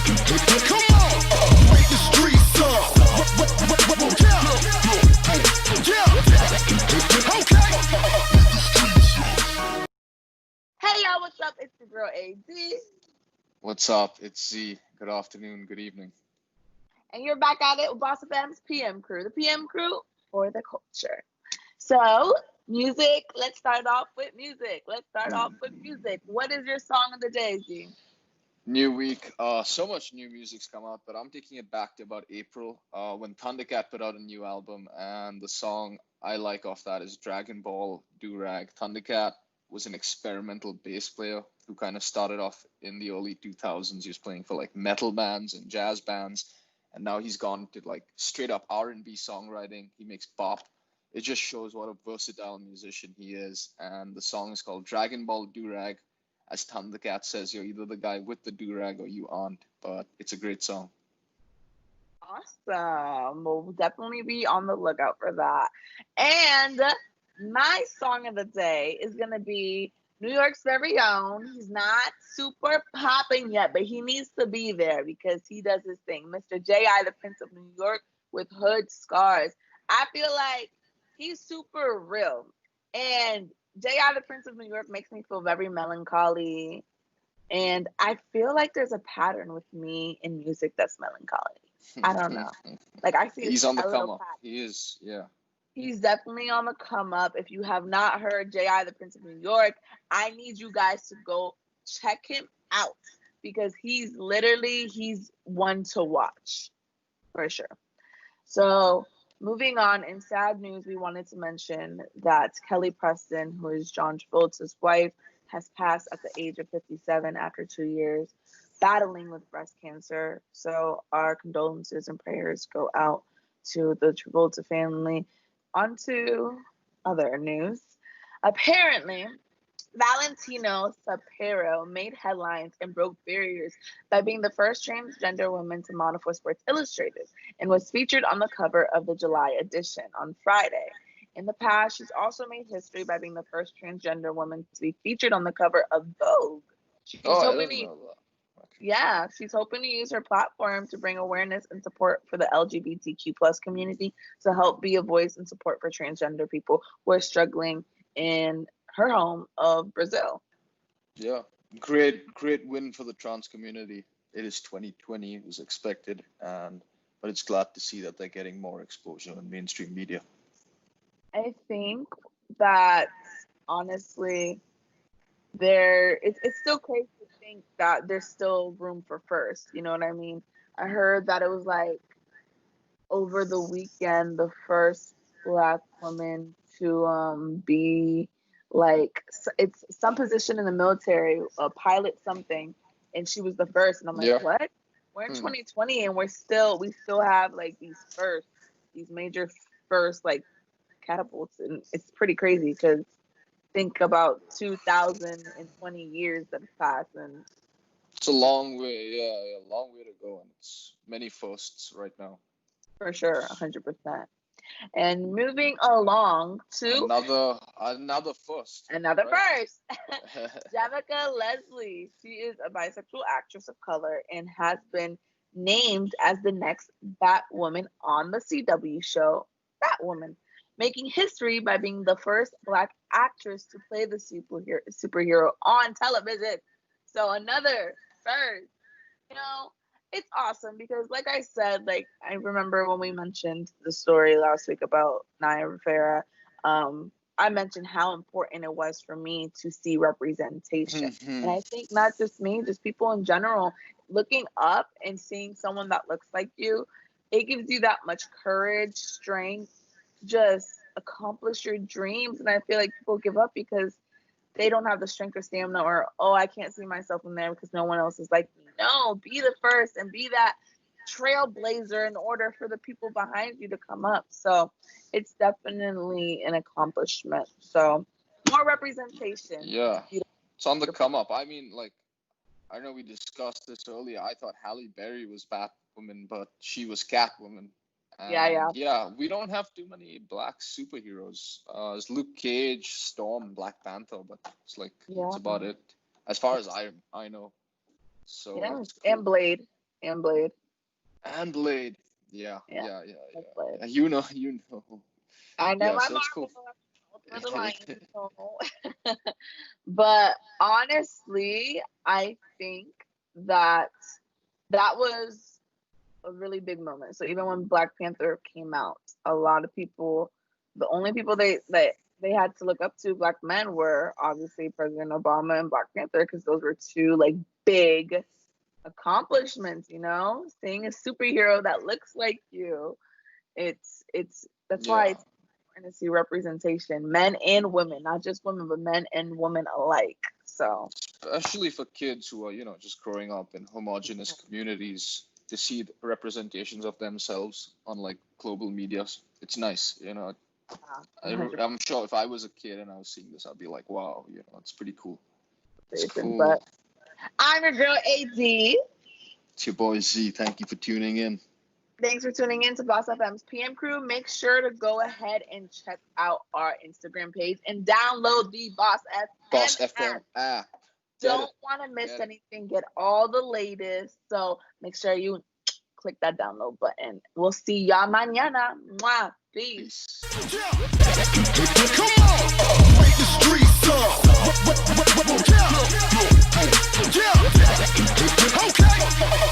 Come on, wake the streets up. Yeah, okay. Hey y'all, what's up? It's your girl AD, What's up? It's Z. Good afternoon, good evening. and you're back at it with Boss FM's PM crew. The PM crew for the culture. So, music. Let's start off with music. What is your song of the day, Z? New week. So much new music's come out, but I'm taking it back to about April, when Thundercat put out a new album, and the song I like off that is Dragon Ball Durag. Thundercat was an experimental bass player who kind of started off in the early 2000s. He was playing for like metal bands and jazz bands, and now he's gone to like straight up R&B songwriting. He makes bop. It just shows what a versatile musician he is, and the song is called Dragon Ball Durag. As Thundercat says, you're either the guy with the durag or you aren't, but it's a great song. Awesome. We'll definitely be on the lookout for that. And my song of the day is going to be New York's very own. He's not super popping yet, but he needs to be there because he does his thing. Mr. J.I., the Prince of New York with hood scars. I feel like he's super real. And J.I., the Prince of New York makes me feel very melancholy. And I feel like there's a pattern with me in music that's melancholy. I don't know. Like I see He's on the a little come up. pattern. He is, yeah. He's definitely on the come up. If you have not heard J.I., the Prince of New York, I need you guys to go check him out because he's one to watch for sure. So moving on, in sad news, we wanted to mention that Kelly Preston, who is John Travolta's wife, has passed at the age of 57 after 2 years battling with breast cancer. So our condolences and prayers go out to the Travolta family. On to other news. Apparently, Valentino Sapero made headlines and broke barriers by being the first transgender woman to model for Sports Illustrated and was featured on the cover of the July edition on Friday. In the past, she's also made history by being the first transgender woman to be featured on the cover of Vogue. She's hoping to, know that. yeah, she's hoping to use her platform to bring awareness and support for the LGBTQ plus community to help be a voice and support for transgender people who are struggling in her home of Brazil. Yeah, great win for the trans community. It is 2020, it was expected, but it's glad to see that they're getting more exposure in mainstream media. I think that honestly, it's still crazy to think that there's still room for first. You know what I mean? I heard that it was like over the weekend the first Black woman to be like it's some position in the military, a pilot something, and she was the first. And I'm like, Yeah. what? We're in 2020 and we still have like these major first like catapults, and it's pretty crazy because think about 2020 years that have passed, and It's a long way, yeah, a long way to go, and it's many firsts right now. for sure, 100%. And moving along to Another first. another right? first, Jamica Leslie. She is a bisexual actress of color and has been named as the next Batwoman on the CW show Batwoman, making history by being the first Black actress to play the superhero on television. So another first, you know, it's awesome because, like I said, like I remember when we mentioned the story last week about Naya Rivera, I mentioned how important it was for me to see representation. And I think not just me, just people in general, looking up and seeing someone that looks like you, it gives you that much courage, strength, to just accomplish your dreams. And I feel like people give up because they don't have the strength or stamina, or, oh, I can't see myself in there because no one else is like me. No, be the first and be that trailblazer in order for the people behind you to come up. So it's definitely an accomplishment. So more representation. Yeah, it's on the come up. I mean, like, I know we discussed this earlier. I thought Halle Berry was Batwoman, but she was Catwoman. And yeah, we don't have too many Black superheroes. It's Luke Cage, Storm, Black Panther, but it's like it's about it as far as I know. So Yeah, it's cool. and Blade. and Blade. And Blade. Yeah, Yeah, yeah, yeah, that's yeah. Blade. You know, you know. I know Yeah, my so it's cool. Marvel, Ultimate Alliance, so. But honestly, I think that that was a really big moment. So even when Black Panther came out, a lot of people, the only people they had to look up to, black men, were obviously President Obama and Black Panther, because those were two like big accomplishments. Seeing a superhero that looks like you, it's that's why Yeah, it's important to see representation, men and women, not just women, but men and women alike. So especially for kids who are, just growing up in homogenous communities, to see the representations of themselves on like global media, it's nice. yeah, 100%. I'm sure if I was a kid and I was seeing this, I'd be like, wow, it's pretty cool. It's cool. But I'm your girl AD. It's your boy Z. Thank you for tuning in. Thanks for tuning in to Boss FM's PM Crew. Make sure to go ahead and check out our Instagram page and download the Boss FM app. Don't want to miss anything. Get all the latest. So make sure you click that download button. We'll see y'all mañana. Mwah. Peace. Yeah. Come on. Make the streets up. Yeah. Yeah. Okay.